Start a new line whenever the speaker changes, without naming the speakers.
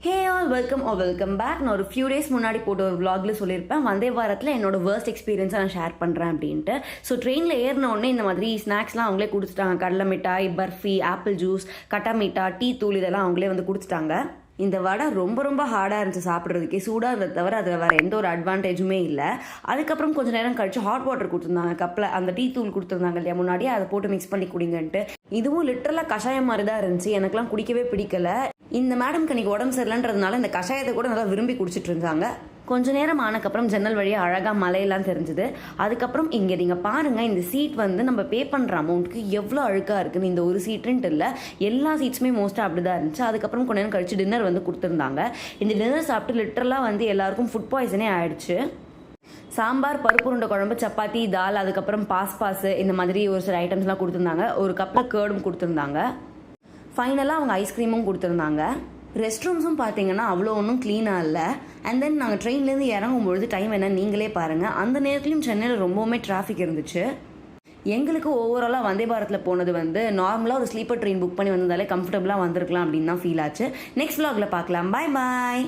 Hey all welcome back. நான் ஒரு few days முன்னாடி போட்ட ஒரு vlogல சொல்லியிருப்பேன், வந்தே பாரத்தில் என்னோட வேர்ஸ்ட் எக்ஸ்பீரியன்ஸை நான் ஷேர் பண்ணுறேன் அப்படின்ட்டு. ஸோ ட்ரெயினில் ஏறின உடனே இந்த மாதிரி ஸ்நாக்ஸ்லாம் அவங்களே கொடுத்துட்டாங்க. கடலை மிட்டாய், பர்ஃபி, ஆப்பிள் ஜூஸ், கட்டா மீட்டா, டீ தூள் இதெல்லாம் அவங்களே வந்து கொடுத்துட்டாங்க. இந்த வடை ரொம்ப ஹார்டாக இருந்துச்சு சாப்பிட்றதுக்கே. சூடாக இருந்ததை தவிர அதில் வேறு எந்த ஒரு அட்வான்டேஜுமே இல்லை. அதுக்கப்புறம் கொஞ்சம் நேரம் கழிச்சு ஹாட் வாட்டர் கொடுத்துருந்தாங்க. கப்பில் அந்த டீ தூள் கொடுத்துருந்தாங்க இல்லையா, முன்னாடியே அதை போட்டு மிக்ஸ் பண்ணி குடிங்கன்ட்டு. இதுவும் லிட்டரலாக கஷாயம் மாதிரி தான் இருந்துச்சு. எனக்குலாம் குடிக்கவே பிடிக்கல. இந்த மேடம்க்கு அன்றைக்கி உடம்பு சரியில்லைன்றதுனால இந்த கஷாயத்தை கூட நல்லா விரும்பி குடிச்சிட்டு இருந்தாங்க. கொஞ்ச நேரம் ஆனக்கப்புறம் ஜன்னல் வழியாக அழகாக மலையெல்லாம் தெரிஞ்சுது. அதுக்கப்புறம் இங்கே நீங்கள் பாருங்கள், இந்த சீட் வந்து நம்ம பே பண்ணுற அமௌண்ட்டுக்கு எவ்வளோ அழுக்காக இருக்குன்னு. இந்த ஒரு சீட்டுன்ட்டு இல்லை, எல்லா சீட்ஸுமே மோஸ்ட்டாக அப்படி தான் இருந்துச்சு. அதுக்கப்புறம் கொஞ்ச நேரம் கழிச்சு டின்னர் வந்து கொடுத்துருந்தாங்க. இந்த டின்னர் சாப்பிட்டு லிட்டரலாக வந்து எல்லாருக்கும் ஃபுட் பாய்சனே ஆயிடுச்சு. சாம்பார், பருப்பு உருண்டை குழம்பு, சப்பாத்தி, தால், அதுக்கப்புறம் பாஸ்பாஸு இந்த மாதிரி ஒரு சில ஐட்டம்ஸ்லாம் கொடுத்துருந்தாங்க. ஒரு கப்பில் கேர்டும் கொடுத்துருந்தாங்க. ஃபைனலாக அவங்க ஐஸ்கிரீமும் கொடுத்துருந்தாங்க. ரெஸ்ட் ரூம்ஸும் பார்த்தீங்கன்னா அவ்வளோ ஒன்றும் க்ளீனாக இல்லை. அண்ட் தென் நாங்கள் ட்ரெயின்லேருந்து இறங்கும்பொழுது டைம் என்ன நீங்களே பாருங்கள். அந்த நேரத்துலையும் சென்னையில் ரொம்பவுமே டிராஃபிக் இருந்துச்சு. எங்களுக்கு ஓவராலாக வந்தே பாரத்தில் போனது வந்து நார்மலாக ஒரு ஸ்லீப்பர் ட்ரெயின் புக் பண்ணி வந்ததாலே கம்ஃபர்டபுளாக வந்திருக்கலாம் அப்படின்னு தான் ஃபீல் ஆச்சு. நெக்ஸ்ட் vlogல பார்க்கலாம். பாய்.